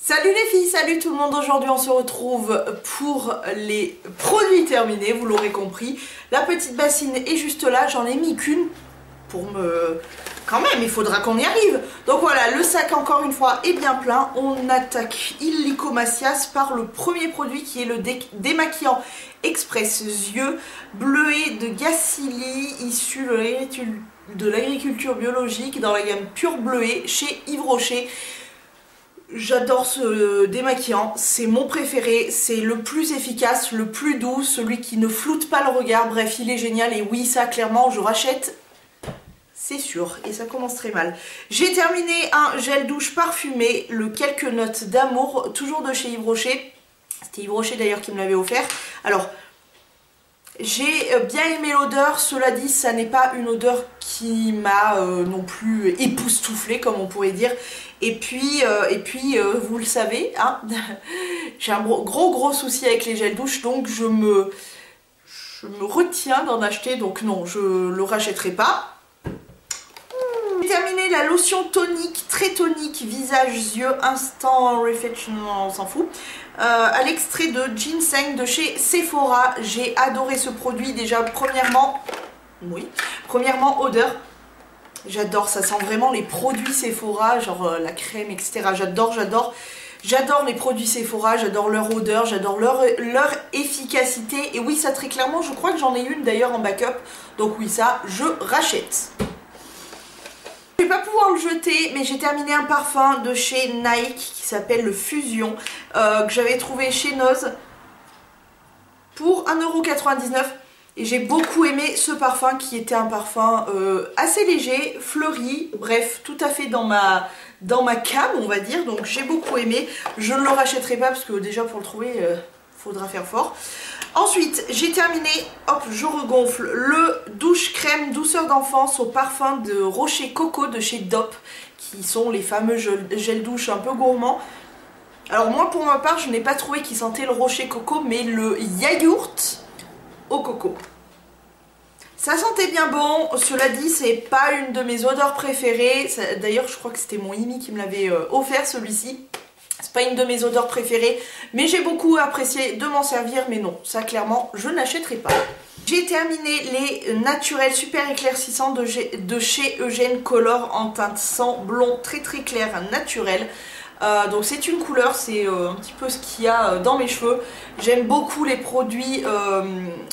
Salut les filles, salut tout le monde. Aujourd'hui on se retrouve pour les produits terminés, vous l'aurez compris. La petite bassine est juste là, j'en ai mis qu'une pour me... Quand même, il faudra qu'on y arrive. Donc voilà, le sac encore une fois est bien plein. On attaque illico Macias par le premier produit qui est le démaquillant express yeux bleué de Gacilly, issu de l'agriculture biologique dans la gamme pure bleuée chez Yves Rocher. J'adore ce démaquillant, c'est mon préféré, c'est le plus efficace, le plus doux, celui qui ne floute pas le regard, bref il est génial et oui ça clairement je rachète, c'est sûr, et ça commence très mal. J'ai terminé un gel douche parfumé, le Quelques Notes d'Amour, toujours de chez Yves Rocher, c'était Yves Rocher d'ailleurs qui me l'avait offert. Alors j'ai bien aimé l'odeur, cela dit ça n'est pas une odeur qui m'a non plus époustouflée comme on pourrait dire. Et puis vous le savez, hein, j'ai un gros souci avec les gels douche, donc je me retiens d'en acheter, donc non, je le rachèterai pas. J'ai terminé la lotion tonique, très tonique, visage, yeux, instant reflection, on s'en fout, à l'extrait de ginseng de chez Sephora. J'ai adoré ce produit déjà, premièrement odeur. J'adore, ça sent vraiment les produits Sephora, genre la crème, etc. J'adore les produits Sephora, j'adore leur odeur, j'adore leur efficacité. Et oui, ça très clairement, je crois que j'en ai une d'ailleurs en backup. Donc oui, ça, je rachète. Je vais pas pouvoir le jeter, mais j'ai terminé un parfum de chez Nike qui s'appelle le Fusion, que j'avais trouvé chez Noz pour 1,99 €. Et j'ai beaucoup aimé ce parfum qui était un parfum assez léger, fleuri, bref, tout à fait dans ma came on va dire. Donc j'ai beaucoup aimé, je ne le rachèterai pas parce que déjà pour le trouver, faudra faire fort. Ensuite j'ai terminé, hop je regonfle, le douche crème douceur d'enfance au parfum de Rocher Coco de chez Dop, qui sont les fameux gel douche un peu gourmands. Alors moi pour ma part je n'ai pas trouvé qu'il sentait le Rocher Coco, mais le yaourt au coco. Ça sentait bien bon, cela dit c'est pas une de mes odeurs préférées, d'ailleurs je crois que c'était mon Imi qui me l'avait offert celui-ci. C'est pas une de mes odeurs préférées, mais j'ai beaucoup apprécié de m'en servir, mais non, ça clairement je n'achèterai pas. J'ai terminé les naturels super éclaircissants de chez Eugène Color en teinte sang blond très clair naturel. Donc c'est une couleur, c'est un petit peu ce qu'il y a dans mes cheveux. J'aime beaucoup les produits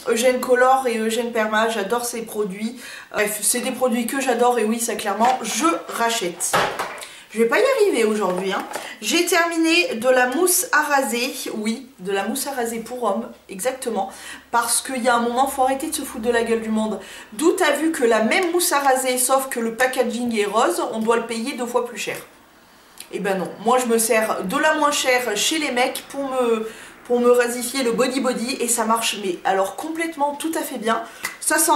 Eugène Color et Eugène Perma, j'adore ces produits. Bref, c'est des produits que j'adore et oui, ça clairement, je rachète. Je vais pas y arriver aujourd'hui, hein. J'ai terminé de la mousse à raser, oui, de la mousse à raser pour homme, exactement. Parce qu'il y a un moment, faut arrêter de se foutre de la gueule du monde. D'où t'as vu que la même mousse à raser, sauf que le packaging est rose, on doit le payer 2 fois plus cher. Et ben non, moi je me sers de la moins chère chez les mecs pour me rasifier le body et ça marche mais alors complètement tout à fait bien. Ça sent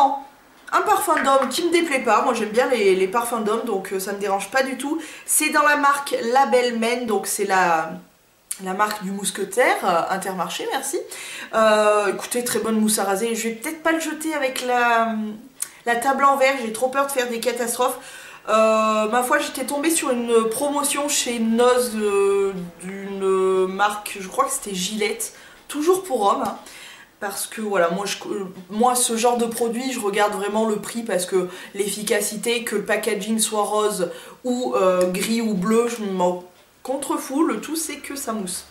un parfum d'homme qui me déplaît pas, moi j'aime bien les parfums d'homme donc ça me dérange pas du tout. C'est dans la marque La Belle Men, donc c'est la marque du mousquetaire, Intermarché, merci. Écoutez, très bonne mousse à raser, je vais peut-être pas le jeter avec la table en verre, j'ai trop peur de faire des catastrophes. Ma foi j'étais tombée sur une promotion chez Noz d'une marque, je crois que c'était Gillette, toujours pour hommes, hein, parce que voilà, moi ce genre de produit je regarde vraiment le prix parce que l'efficacité, que le packaging soit rose ou gris ou bleu, je m'en contrefous, le tout c'est que ça mousse.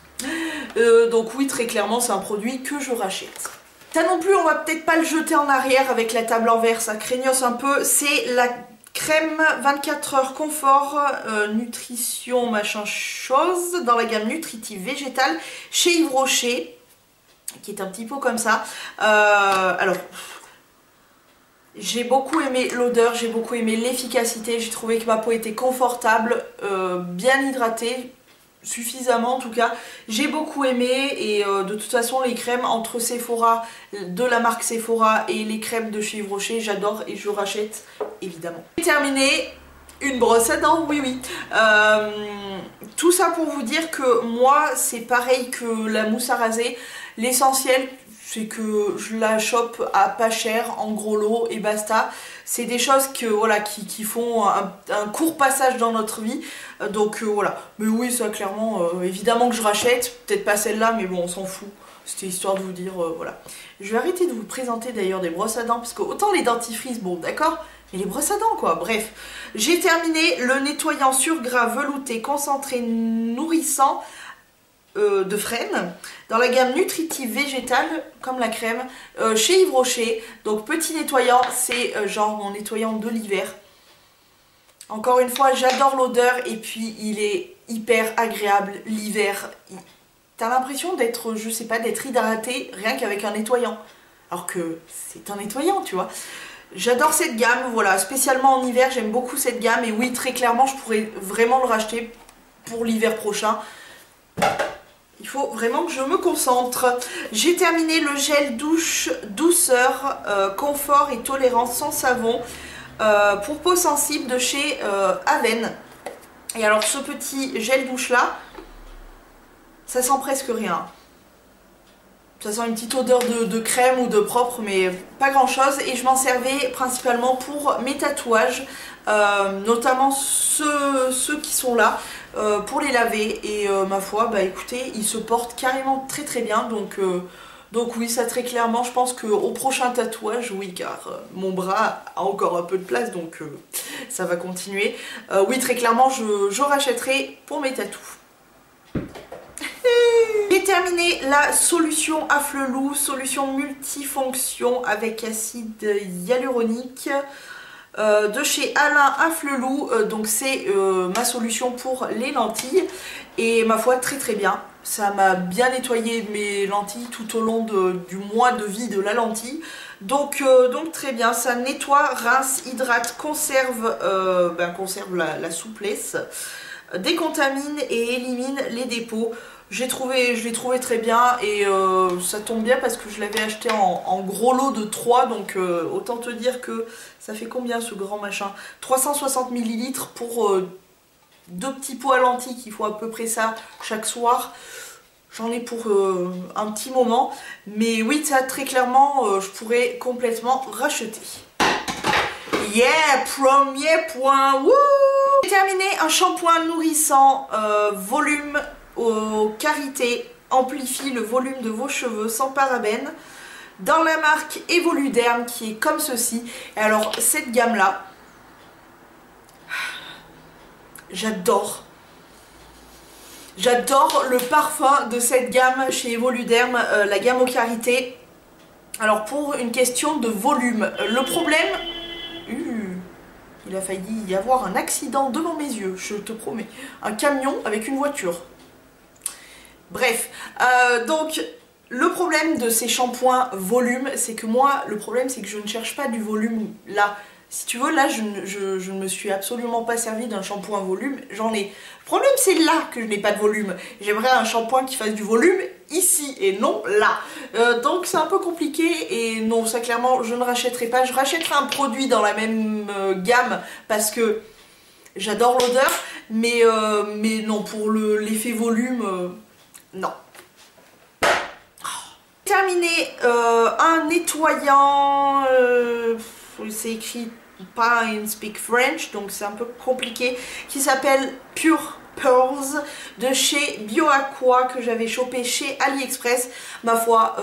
Donc oui, très clairement c'est un produit que je rachète. Ça non plus on va peut-être pas le jeter en arrière avec la table en verre, ça craignosse un peu, c'est la crème 24 heures confort, nutrition machin chose, dans la gamme nutritive végétale chez Yves Rocher, qui est un petit peu comme ça. Alors, j'ai beaucoup aimé l'odeur, j'ai beaucoup aimé l'efficacité, j'ai trouvé que ma peau était confortable, bien hydratée, suffisamment en tout cas. J'ai beaucoup aimé et de toute façon les crèmes entre Sephora, de la marque Sephora et les crèmes de chez Yves Rocher, j'adore et je rachète évidemment. J'ai terminé une brosse à dents, oui. Tout ça pour vous dire que moi c'est pareil que la mousse à raser, l'essentiel c'est que je la chope à pas cher, en gros lot et basta. C'est des choses que, voilà, qui font un court passage dans notre vie. Donc voilà. Mais oui, ça clairement, évidemment que je rachète. Peut-être pas celle-là, mais bon, on s'en fout. C'était histoire de vous dire, voilà. Je vais arrêter de vous présenter d'ailleurs des brosses à dents, parce que autant les dentifrices, bon d'accord, mais les brosses à dents quoi, bref. J'ai terminé le nettoyant sur gras velouté concentré nourrissant de Fresne, dans la gamme nutritive végétale, comme la crème, chez Yves Rocher. Donc petit nettoyant, c'est genre mon nettoyant de l'hiver. Encore une fois, j'adore l'odeur, et puis il est hyper agréable l'hiver. T'as l'impression d'être, je sais pas, d'être hydraté rien qu'avec un nettoyant. Alors que c'est un nettoyant, tu vois. J'adore cette gamme, voilà, spécialement en hiver, j'aime beaucoup cette gamme. Et oui, très clairement, je pourrais vraiment le racheter pour l'hiver prochain. Il faut vraiment que je me concentre. J'ai terminé le gel douche douceur, confort et tolérance sans savon pour peau sensible de chez Aven. Et alors ce petit gel douche là, ça sent presque rien. Ça sent une petite odeur de crème ou de propre, mais pas grand chose. Et je m'en servais principalement pour mes tatouages, notamment ceux qui sont là, pour les laver. Et ma foi, bah écoutez, ils se portent carrément très très bien. Donc oui, ça très clairement, je pense qu'au prochain tatouage, oui, car mon bras a encore un peu de place, donc ça va continuer. Oui, très clairement, je rachèterai pour mes tatous. J'ai terminé la solution à flelou, solution multifonction avec acide hyaluronique de chez Alain à flelou. Donc c'est ma solution pour les lentilles et ma foi très très bien. Ça m'a bien nettoyé mes lentilles tout au long du mois de vie de la lentille. Donc très bien, ça nettoie, rince, hydrate, conserve, conserve la souplesse, décontamine et élimine les dépôts. Je l'ai trouvé très bien et ça tombe bien parce que je l'avais acheté en gros lot de 3, donc autant te dire que ça fait combien ce grand machin, 360 ml pour 2 petits pots à lentilles qui font à peu près ça chaque soir. J'en ai pour un petit moment, mais oui, ça très clairement je pourrais complètement racheter. Yeah, premier point, wouh! J'ai terminé un shampoing nourrissant, volume Karité, amplifie le volume de vos cheveux sans parabènes, dans la marque Evoluderm qui est comme ceci. Et alors cette gamme là, j'adore le parfum de cette gamme chez Evoluderm, la gamme au Karité. Alors pour une question de volume, le problème, il a failli y avoir un accident devant mes yeux, je te promets, un camion avec une voiture. Bref, donc le problème de ces shampoings volume, c'est que moi, le problème c'est que je ne cherche pas du volume là. Si tu veux, là, je ne me suis absolument pas servi d'un shampoing volume, j'en ai. Le problème c'est là que je n'ai pas de volume. J'aimerais un shampoing qui fasse du volume ici et non là. Donc c'est un peu compliqué et non, ça clairement, je ne rachèterai pas. Je rachèterai un produit dans la même gamme parce que j'adore l'odeur, mais non, pour l'effet volume... non. Terminé, un nettoyant, c'est écrit pas in speak French, donc c'est un peu compliqué, qui s'appelle Pure Pearls de chez BioAqua que j'avais chopé chez AliExpress. Ma foi,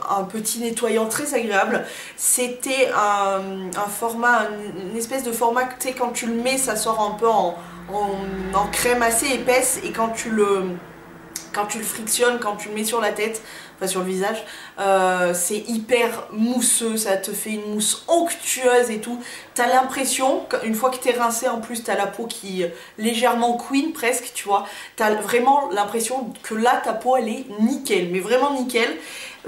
un petit nettoyant très agréable. C'était un format, une espèce de format que tu sais, quand tu le mets, ça sort un peu en crème assez épaisse, et quand tu le frictionnes, quand tu le mets sur la tête, enfin sur le visage, c'est hyper mousseux, ça te fait une mousse onctueuse et tout. T'as l'impression, une fois que t'es rincé, en plus t'as la peau qui est légèrement queen presque, tu vois. T'as vraiment l'impression que là ta peau elle est nickel, mais vraiment nickel.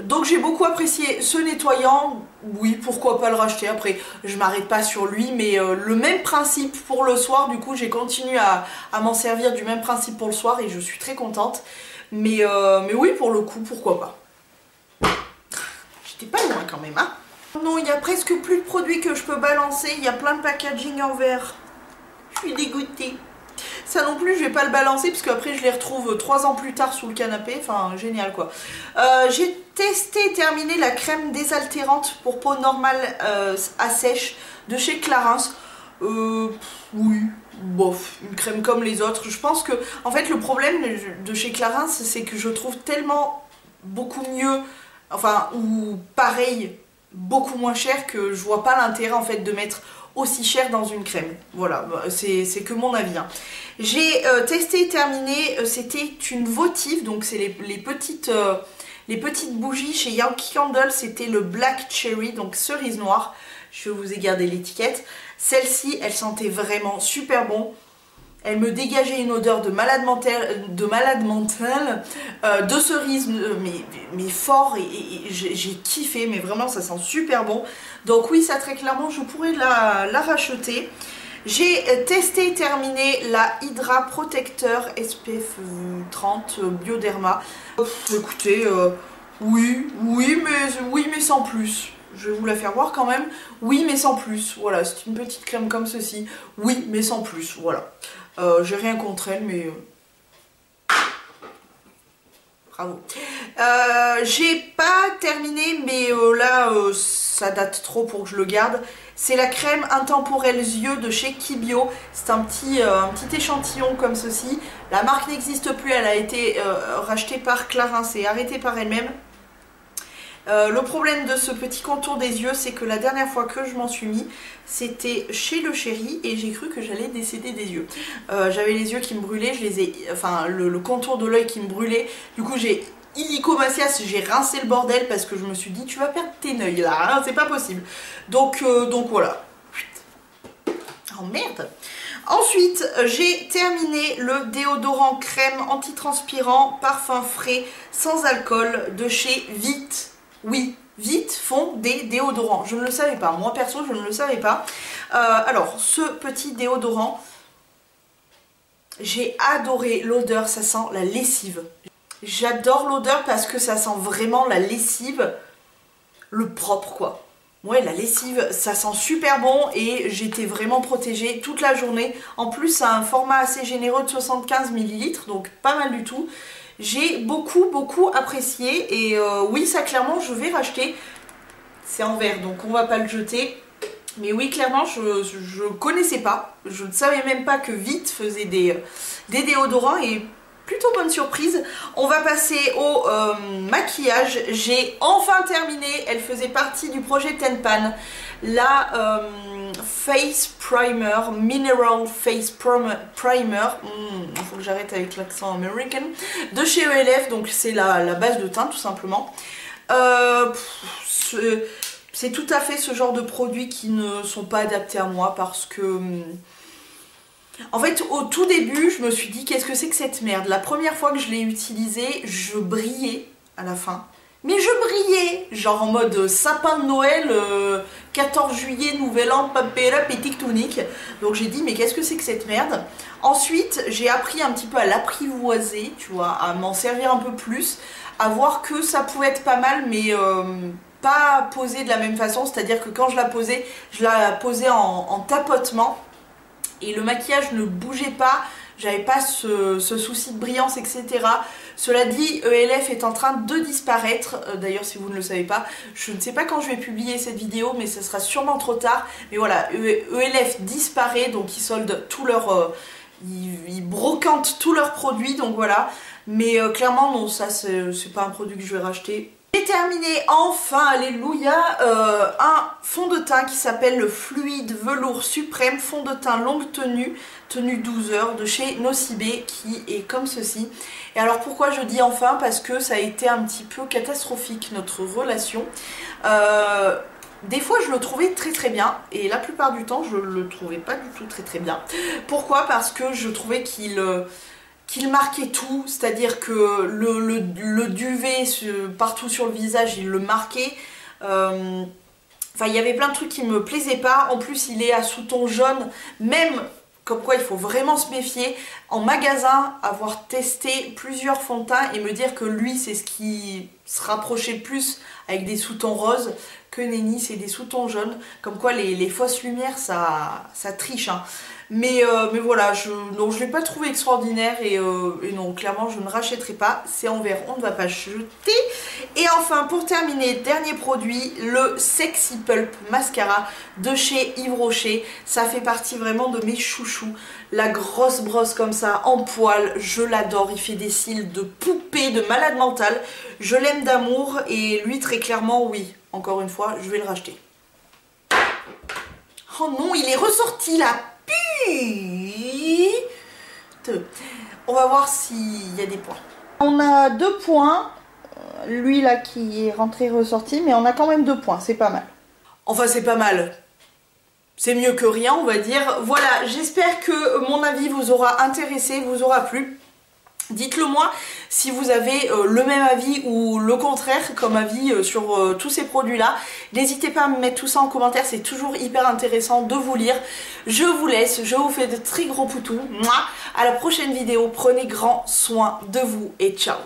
Donc j'ai beaucoup apprécié ce nettoyant, oui pourquoi pas le racheter, après je m'arrête pas sur lui, mais le même principe pour le soir, du coup j'ai continué à m'en servir du même principe pour le soir et je suis très contente. Mais oui, pour le coup, pourquoi pas. J'étais pas loin quand même, hein. Non, il y a presque plus de produits que je peux balancer. Il y a plein de packaging en verre. Je suis dégoûtée. ça non plus je vais pas le balancer parce qu'après je les retrouve 3 ans plus tard sous le canapé, enfin génial quoi. J'ai testé et terminé la crème désaltérante pour peau normale à sèche de chez Clarins. Oui, bof, une crème comme les autres. Je pense que, en fait, le problème de chez Clarins, c'est que je trouve tellement beaucoup mieux, enfin, ou pareil, beaucoup moins cher que je vois pas l'intérêt en fait de mettre aussi cher dans une crème. Voilà, c'est que mon avis. Hein. J'ai testé et terminé, c'était une votive, donc c'est les petites bougies chez Yankee Candle, c'était le Black Cherry, donc cerise noire. Je vous ai gardé l'étiquette. Celle-ci, elle sentait vraiment super bon. Elle me dégageait une odeur de malade mental, de cerise, mais fort, et j'ai kiffé, mais vraiment ça sent super bon. Donc oui, ça très clairement, je pourrais la racheter. J'ai testé et terminé la Hydra Protecteur SPF 30 Bioderma. Écoutez, oui, mais sans plus. Je vais vous la faire voir quand même. Oui, mais sans plus. Voilà, c'est une petite crème comme ceci. Oui, mais sans plus. Voilà. J'ai rien contre elle, mais... Bravo. J'ai pas terminé, mais là, ça date trop pour que je le garde. C'est la crème intemporelle yeux de chez Kibio. C'est un petit échantillon comme ceci. La marque n'existe plus, elle a été rachetée par Clarins et arrêtée par elle-même. Le problème de ce petit contour des yeux, c'est que la dernière fois que je m'en suis mis, c'était chez le chéri et j'ai cru que j'allais décéder des yeux. J'avais les yeux qui me brûlaient, le contour de l'œil qui me brûlait. Du coup, j'ai illico macias, j'ai rincé le bordel parce que je me suis dit, tu vas perdre tes œils là, hein, c'est pas possible. Donc voilà. Oh merde! Ensuite, j'ai terminé le déodorant crème antitranspirant parfum frais sans alcool de chez Vite. Oui, Vite font des déodorants. Je ne le savais pas. Moi, perso, je ne le savais pas. Alors, ce petit déodorant, j'ai adoré l'odeur. Ça sent la lessive. J'adore l'odeur parce que ça sent vraiment la lessive, le propre, quoi. Ouais, la lessive, ça sent super bon et j'étais vraiment protégée toute la journée. En plus, ça a un format assez généreux de 75 ml, donc pas mal du tout. J'ai beaucoup apprécié et oui, ça clairement, je vais racheter. C'est en verre, donc on va pas le jeter. Mais oui, clairement, je connaissais pas. Je ne savais même pas que Vite faisait des déodorants et... plutôt bonne surprise. On va passer au maquillage. J'ai enfin terminé. Elle faisait partie du projet Tenpan. La Face Primer, Mineral Face Primer. Il faut que j'arrête avec l'accent américain. De chez ELF. Donc c'est la base de teint tout simplement. C'est tout à fait ce genre de produits qui ne sont pas adaptés à moi parce que... En fait, au tout début, je me suis dit, qu'est-ce que c'est que cette merde? La première fois que je l'ai utilisé, je brillais à la fin. Mais je brillais, genre en mode sapin de Noël, 14 juillet, nouvel an, papera, pétique tonique. Donc j'ai dit, mais qu'est-ce que c'est que cette merde? Ensuite, j'ai appris un petit peu à l'apprivoiser, tu vois, à m'en servir un peu plus, à voir que ça pouvait être pas mal, mais... pas posé de la même façon, c'est-à-dire que quand je la posais en tapotement. Et le maquillage ne bougeait pas, j'avais pas ce souci de brillance, etc. Cela dit, ELF est en train de disparaître. D'ailleurs, si vous ne le savez pas, je ne sais pas quand je vais publier cette vidéo, mais ce sera sûrement trop tard. Mais voilà, ELF disparaît, donc ils soldent tout leur... ils brocantent tous leurs produits, donc voilà. Mais clairement, non, ça c'est pas un produit que je vais racheter. J'ai terminé enfin, alléluia, un fond de teint qui s'appelle le Fluide Velours Suprême fond de teint longue tenue 12 heures de chez Nocibé qui est comme ceci. Et alors pourquoi je dis enfin? Parce que ça a été un petit peu catastrophique notre relation. Des fois je le trouvais très bien et la plupart du temps je le trouvais pas du tout très bien. Pourquoi? Parce que je trouvais qu'il marquait tout, c'est-à-dire que le duvet partout sur le visage, il le marquait. Enfin, il y avait plein de trucs qui me plaisaient pas. En plus, il est à sous-ton jaune, même comme quoi il faut vraiment se méfier. En magasin, avoir testé plusieurs fonds de teint et me dire que lui, c'est ce qui se rapprochait le plus avec des sous-tons roses, que nenni, c'est des sous-tons jaunes. Comme quoi, les fausses lumières, ça triche, hein. Mais voilà, non, je l'ai pas trouvé extraordinaire et non, clairement je ne rachèterai pas. C'est en verre, on ne va pas jeter. Et enfin, pour terminer, dernier produit, le Sexy Pulp Mascara de chez Yves Rocher. Ça fait partie vraiment de mes chouchous. La grosse brosse comme ça, en poil, je l'adore. Il fait des cils de poupée, de malade mental. Je l'aime d'amour et lui, très clairement, oui. Encore une fois, je vais le racheter. Oh non, il est ressorti là. On va voir s'il y a des points. On a 2 points. Lui là qui est rentré ressorti, mais on a quand même 2 points, c'est pas mal. Enfin c'est pas mal. C'est mieux que rien on va dire. Voilà, j'espère que mon avis vous aura intéressé, vous aura plu. Dites-le moi si vous avez le même avis ou le contraire comme avis sur tous ces produits là. N'hésitez pas à me mettre tout ça en commentaire, c'est toujours hyper intéressant de vous lire. Je vous laisse, je vous fais de très gros poutous. À la prochaine vidéo, prenez grand soin de vous et ciao.